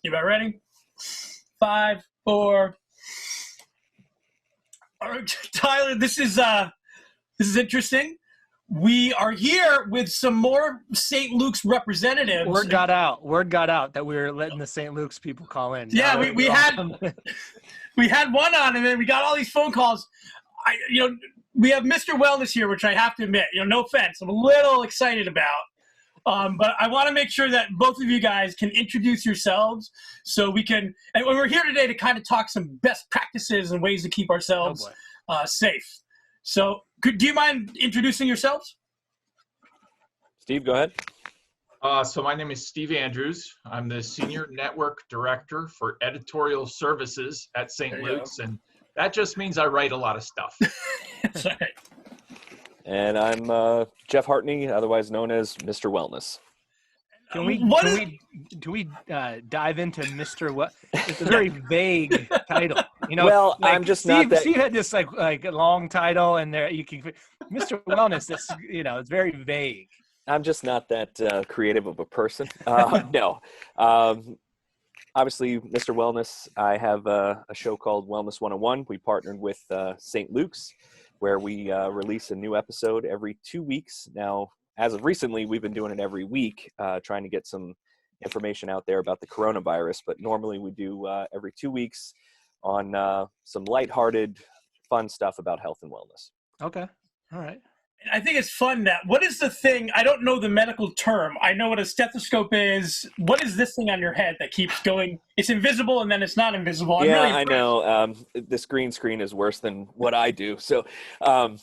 You about ready? 5, 4. All right, Tyler, this is interesting. We are here with some more St. Luke's representatives. Word got out that we were letting the St. Luke's people call in. Yeah, we had one on, and then we got all these phone calls. We have Mr. Wellness here, which I have to admit, no offense, I'm a little excited about. But I want to make sure that both of you guys can introduce yourselves so we can, and we're here today to kind of talk some best practices and ways to keep ourselves safe. So do you mind introducing yourselves? Steve, go ahead. So my name is Steve Andrews. I'm the Senior Network Director for Editorial Services at St. Luke's, and that just means I write a lot of stuff. That's right. And I'm Jeff Hartney, otherwise known as Mr. Wellness. Can we dive into Mr. What? It's a very vague title. Well, I'm just Steve, not that. Steve had this like long title, and there you can Mr. Wellness. This it's very vague. I'm just not that creative of a person. No. Obviously, Mr. Wellness, I have a show called Wellness 101. We partnered with St. Luke's, where we release a new episode every 2 weeks. Now, as of recently, we've been doing it every week, trying to get some information out there about the coronavirus. But normally we do every 2 weeks on some lighthearted, fun stuff about health and wellness. Okay. All right. I think it's fun that, what is the thing, I don't know the medical term. I know what a stethoscope is. What is this thing on your head that keeps going? It's invisible and then it's not invisible. Yeah, I know. This green screen is worse than what I do. So I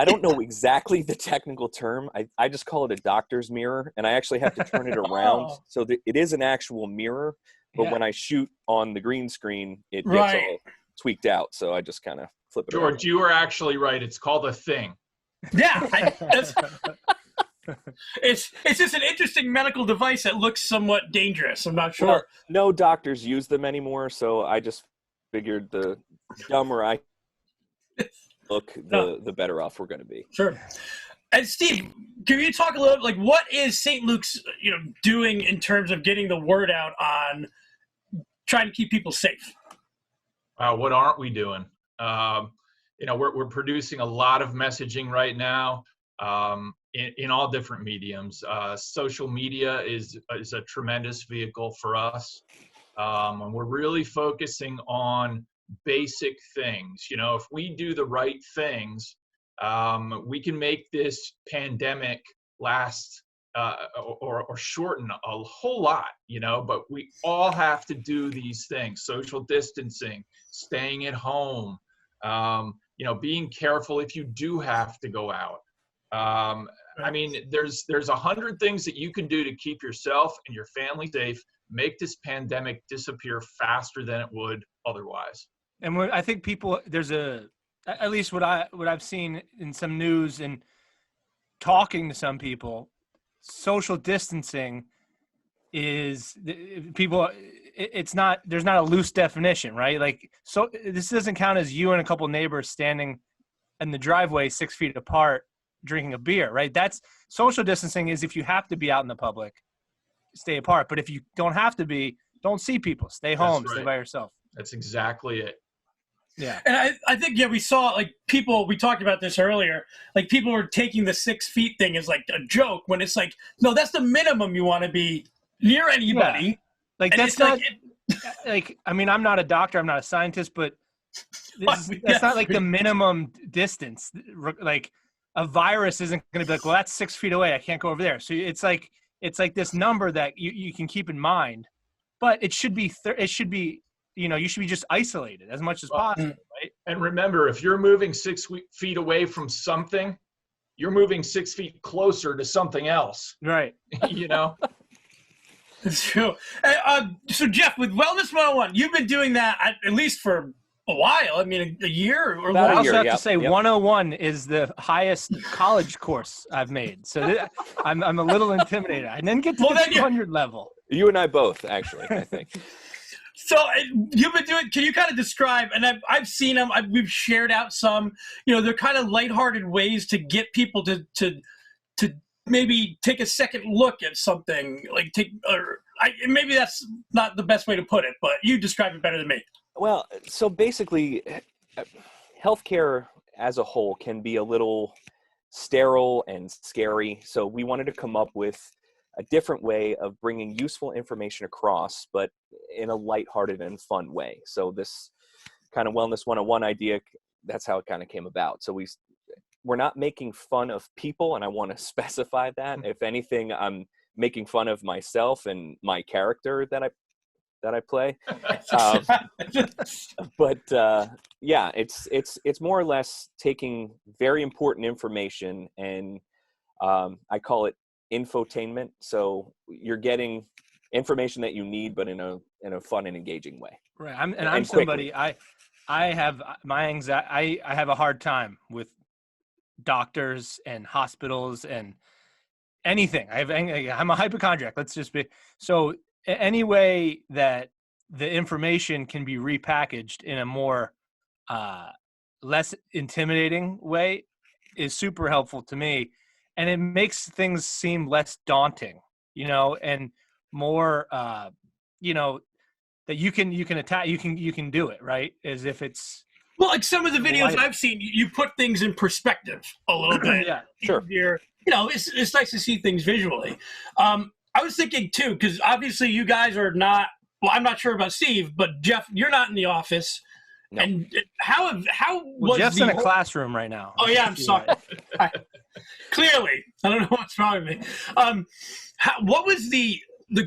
don't know exactly the technical term. I just call it a doctor's mirror, and I actually have to turn it around. So it is an actual mirror, but when I shoot on the green screen, it gets all tweaked out. So I just kind of flip it around. George, you were actually right. It's called a thing. Yeah, it's just an interesting medical device that looks somewhat dangerous. I'm not sure. Well, no doctors use them anymore, so I just figured the dumber I look, the better off we're going to be. Sure. And Steve, can you talk a little, like, what is St. Luke's, doing in terms of getting the word out on trying to keep people safe? What aren't we doing? We're producing a lot of messaging right now in all different mediums. Social media is a tremendous vehicle for us. And we're really focusing on basic things. If we do the right things, we can make this pandemic last or shorten a whole lot, but we all have to do these things: social distancing, staying at home, being careful if you do have to go out. I mean, there's 100 things that you can do to keep yourself and your family safe, make this pandemic disappear faster than it would otherwise. And I think people, at least what I've seen in some news and talking to some people, social distancing is people. It's not, there's not a loose definition, right? Like, so this doesn't count as you and a couple neighbors standing in the driveway 6 feet apart drinking a beer, right? That's social distancing. Is if you have to be out in the public, stay apart. But if you don't have to be, don't see people, stay home, stay by yourself. That's exactly it. Yeah. And I think, we saw, like, people, we talked about this earlier, like, people were taking the 6 feet thing as like a joke, when it's like, no, that's the minimum you want to be near anybody. Yeah. Like, that's not, like, I mean, I'm not a doctor, I'm not a scientist, but that's not like the minimum distance. Like, a virus isn't going to be like, well, that's 6 feet away, I can't go over there. So it's like this number that you can keep in mind, but it should be, you should be just isolated as much as possible, right? And remember, if you're moving 6 feet away from something, you're moving 6 feet closer to something else. Right. It's true. So, Jeff, with Wellness 101, you've been doing that at least for a while. I mean, a year or I also have to say 101 is the highest college course I've made. So I'm a little intimidated. I didn't get to the 200 level. You and I both, actually, I think. So you've been doing, can you kind of describe, and I've seen them, we've shared out some, they're kind of lighthearted ways to get people to maybe take a second look at something, like maybe that's not the best way to put it, but you describe it better than me. Well, so basically, healthcare as a whole can be a little sterile and scary. So we wanted to come up with a different way of bringing useful information across, but in a lighthearted and fun way. So this kind of Wellness 101 idea, that's how it kind of came about. So we're not making fun of people, and I want to specify that. If anything, I'm making fun of myself and my character that I play. But yeah, it's more or less taking very important information, and I call it infotainment. So you're getting information that you need, but in a fun and engaging way. Right. I'm somebody, I have my anxiety. I have a hard time with doctors and hospitals and anything. I'm a hypochondriac. Let's just be, so any way that the information can be repackaged in a more less intimidating way is super helpful to me. And it makes things seem less daunting, and more, that you can attack, you can do it, right? As if it's, well, like some of the videos I've seen, you put things in perspective a little bit. Yeah, sure. It's nice to see things visually. I was thinking too, because obviously you guys are not, well, I'm not sure about Steve, but Jeff, you're not in the office. No. And how was Jeff's in a classroom right now. Oh yeah, I'm sorry. Clearly, I don't know what's wrong with me. What was the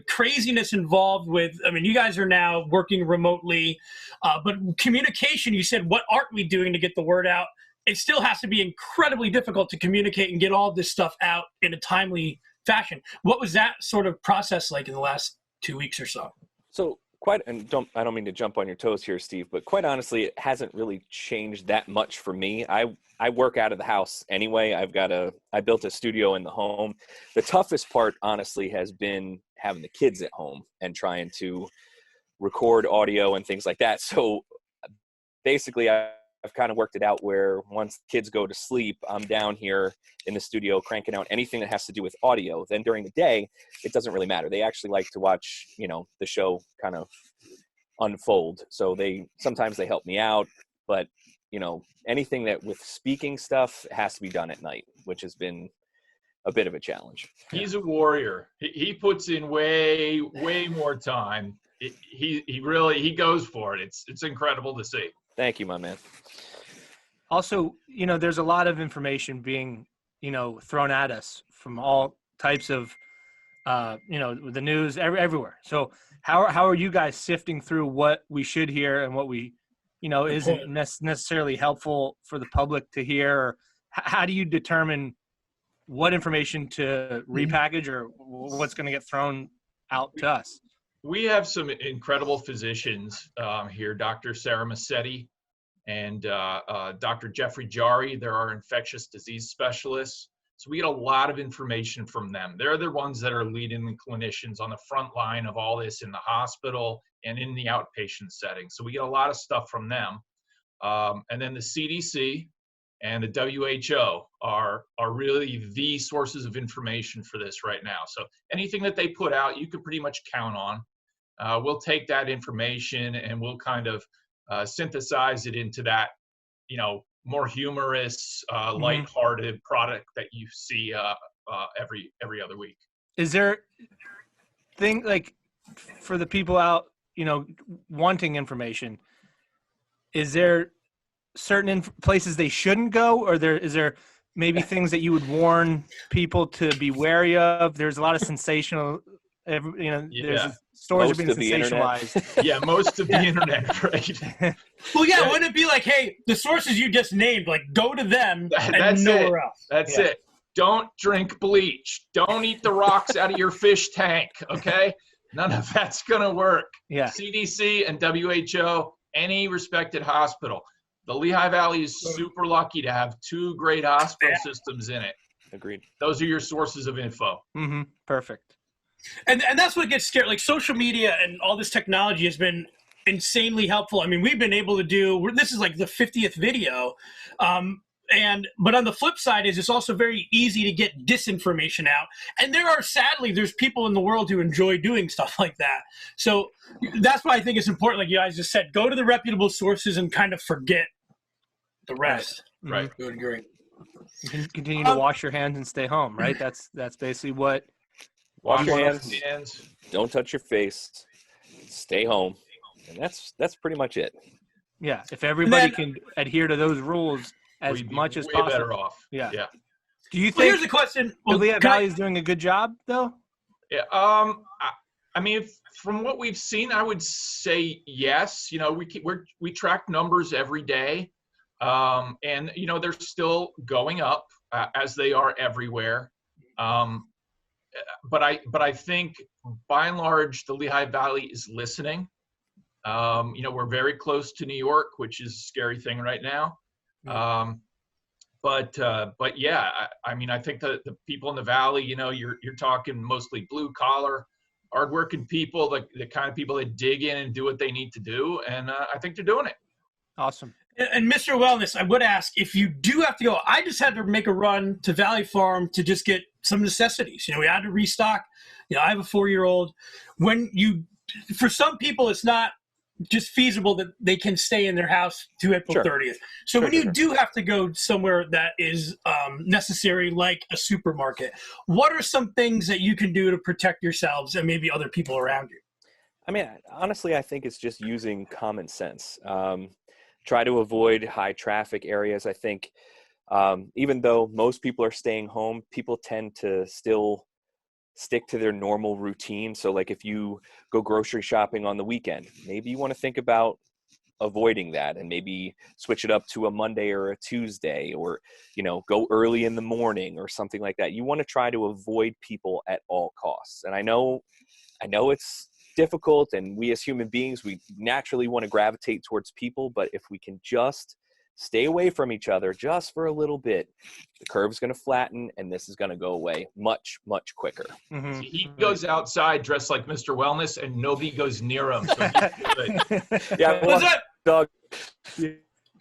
craziness involved with? I mean, you guys are now working remotely, but communication. You said, what aren't we doing to get the word out? It still has to be incredibly difficult to communicate and get all this stuff out in a timely fashion. What was that sort of process like in the last 2 weeks or so? So I don't mean to jump on your toes here, Steve, but quite honestly, it hasn't really changed that much for me. I work out of the house anyway. I built a studio in the home. The toughest part, honestly, has been having the kids at home and trying to record audio and things like that. So basically, I've kind of worked it out where once kids go to sleep, I'm down here in the studio cranking out anything that has to do with audio. Then during the day, it doesn't really matter. They actually like to watch, the show kind of unfold. So sometimes they help me out, but anything that with speaking stuff has to be done at night, which has been a bit of a challenge. He's a warrior. He puts in way more time. He really goes for it. It's incredible to see. Thank you, my man. Also, there's a lot of information being, thrown at us from all types of, the news everywhere. So how are you guys sifting through what we should hear and what we, isn't necessarily helpful for the public to hear? Or how do you determine what information to repackage or what's going to get thrown out to us? We have some incredible physicians here, Dr. Sarah Massetti and Dr. Jeffrey Jari. They're our infectious disease specialists. So we get a lot of information from them. They're the ones that are leading the clinicians on the front line of all this in the hospital and in the outpatient setting. So we get a lot of stuff from them. And then the CDC and the WHO are really the sources of information for this right now. So anything that they put out, you can pretty much count on. We'll take that information and we'll kind of synthesize it into that, more humorous, lighthearted product that you see every other week. Is there for the people out, wanting information, is there certain places they shouldn't go, or is there maybe things that you would warn people to be wary of? There's a lot of sensational, there's stories are being sensationalized. Yeah, most of the internet, right? Well, yeah, wouldn't it be like, hey, the sources you just named, like, go to them and nowhere else? That's it. Don't drink bleach. Don't eat the rocks out of your fish tank, okay? None of that's going to work. Yeah. CDC and WHO, any respected hospital. The Lehigh Valley is super lucky to have two great hospital systems in it. Agreed. Those are your sources of info. Mm-hmm. Perfect. And that's what gets scary. Like, social media and all this technology has been insanely helpful. I mean, we've been able to do, this is like the 50th video. But on the flip side is it's also very easy to get disinformation out. And there's people in the world who enjoy doing stuff like that. So that's why I think it's important, like you guys just said, go to the reputable sources and kind of forget the rest. Right. I would agree. Continue to wash your hands and stay home, right? That's basically what. Wash your hands. Don't touch your face. Stay home. And that's pretty much it. Yeah. If everybody can adhere to those rules as much as possible. Better off. Yeah. Yeah. Do you think here's the question. the Lehigh Valley is doing a good job, though? Yeah. I mean, from what we've seen, I would say yes. You know, we track numbers every day, and you know they're still going up as they are everywhere. But I think by and large the Lehigh Valley is listening. You know, we're very close to New York, which is a scary thing right now. But yeah, I mean, I think the people in the Valley, you know, you're talking mostly blue collar, hardworking people, the kind of people that dig in and do what they need to do. And I think they're doing it. Awesome. And Mr. Wellness, I would ask, if you do have to go, I just had to make a run to Valley Farm to just get some necessities. You know, we had to restock. You know, I have a 4-year-old. For some people, it's not just feasible that they can stay in their house to April 30th. So when you do have to go somewhere that is necessary, like a supermarket, what are some things that you can do to protect yourselves and maybe other people around you? I mean, honestly, I think it's just using common sense. Try to avoid high traffic areas. I think even though most people are staying home, people tend to still stick to their normal routine. So like if you go grocery shopping on the weekend, maybe you want to think about avoiding that and maybe switch it up to a Monday or a Tuesday, or, you know, go early in the morning or something like that. You want to try to avoid people at all costs. And I know it's difficult, and we as human beings, we naturally want to gravitate towards people, but if we can just stay away from each other just for a little bit, the curve's going to flatten and this is going to go away much, much quicker. Mm-hmm. He goes outside dressed like Mr. Wellness and nobody goes near him. So Yeah, What's that? dog.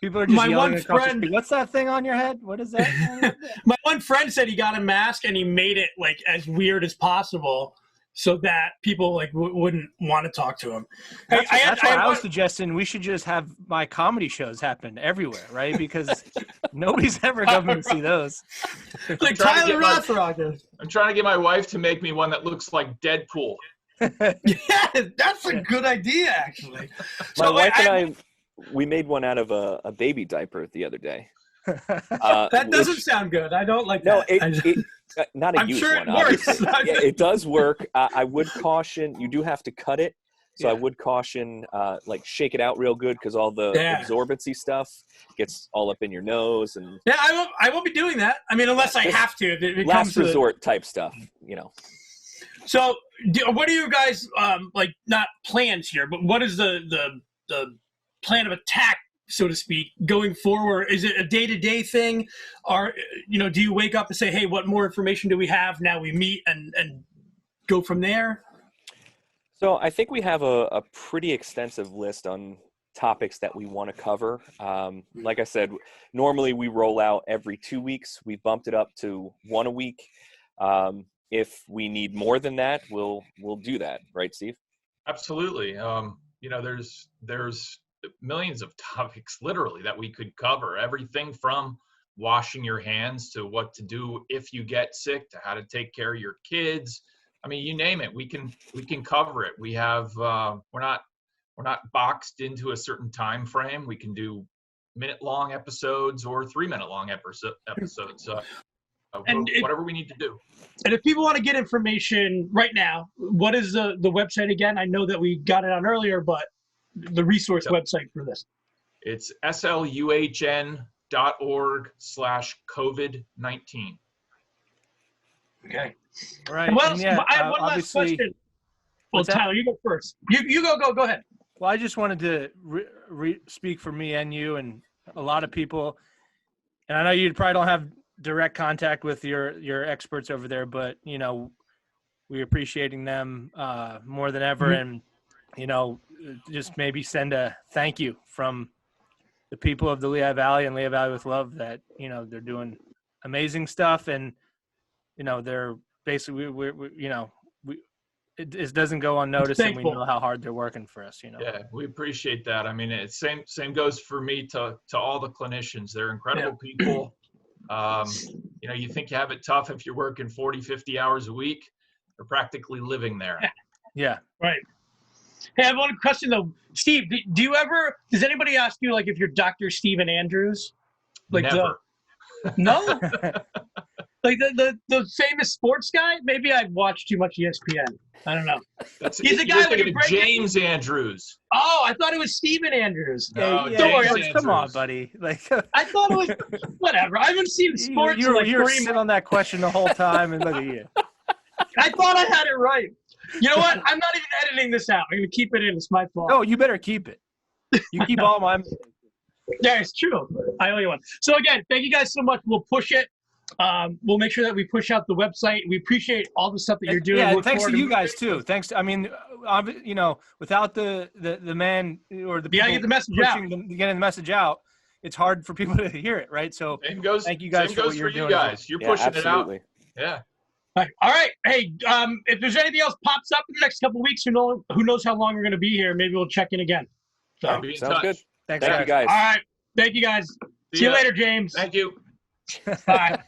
People are just My yelling one across the friend- street. What's that thing on your head? What is that? My one friend said he got a mask and he made it like as weird as possible so that people like wouldn't want to talk to him. That's why I was suggesting we should just have my comedy shows happen everywhere, right? Because nobody's ever coming to see those. Like trying to Tyler get my- Rothrock. I'm trying to get my wife to make me one that looks like Deadpool. Yeah, that's a good idea, actually. My wife and I, we made one out of a baby diaper the other day. That doesn't sound good. I don't like No, that. not a I'm used sure one. it works. Obviously. Yeah, it does work. I would caution, you do have to cut it. So Yeah. I would caution, like shake it out real good, because all the absorbency stuff gets all up in your nose and Yeah, I won't be doing that. I mean, unless I have to. If it last comes to resort type stuff, you know. So, what are you guys like? Not plans here, but what is the plan of attack, so to speak, going forward? Is it a day-to-day thing, or do you wake up and say, "Hey, what more information do we have?" Now we meet and go from there. So I think we have a pretty extensive list on topics that we want to cover. Like I said, normally we roll out every 2 weeks. We bumped it up to one a week. If we need more than that, we'll do that, right, Steve? Absolutely. There's millions of topics literally that we could cover. Everything from washing your hands to what to do if you get sick, to how to take care of your kids. I mean, you name it, we can cover it. We have we're not boxed into a certain time frame. We can do minute-long episodes or 3-minute-long episodes. Whatever we need to do. And if people want to get information right now, what is the website again? I know that we got it on earlier, but the resource website for this. It's sluhn.org/COVID-19. Okay. All right. Well, And yeah, I have one last question. Well, Tyler, you go first. You go ahead. Well, I just wanted to speak for me and you and a lot of people. And I know you probably don't have direct contact with your experts over there, but we're appreciating them more than ever. And just maybe send a thank you from the people of the Lehigh Valley and Lehigh Valley with Love that, you know, they're doing amazing stuff, and, you know, they're basically, it doesn't go unnoticed, and we know how hard they're working for us, you know. Yeah, we appreciate that. I mean, it's same goes for me to all the clinicians. They're incredible people. You know, you think you have it tough if you're working 40, 50 hours a week. They're practically living there. Yeah. Right. Hey, I have one question though. Steve, does anybody ask you like if you're Dr. Steven Andrews? Like Never. No? Like the famous sports guy? Maybe I watched too much ESPN. I don't know. He's the guy with James Andrews. Oh, I thought it was Steven Andrews. No, yeah, don't worry. Andrews. Come on, buddy. Like, I thought it was whatever. I haven't seen sports. You're sitting on that question the whole time, and look at you. I thought I had it right. You know what? I'm not even editing this out. I'm gonna keep it in. It's my fault. No, you better keep it. You keep all my mistakes. Yeah, it's true. I owe you one. So again, thank you guys so much. We'll push it. We'll make sure that we push out the website. We appreciate all the stuff that you're doing. Yeah, and thanks to you guys too. Thanks. I mean, you know, without the man or the people get the message out. Getting the message out, it's hard for people to hear it, right? So thank you guys for what you're doing. You're pushing absolutely. it out. Yeah. All right. Hey, if there's anything else pops up in the next couple of weeks, who knows how long we're going to be here? Maybe we'll check in again. So, sounds good. Thanks, Thank you guys. All right. Thank you guys. See you later, James. Thank you. Bye.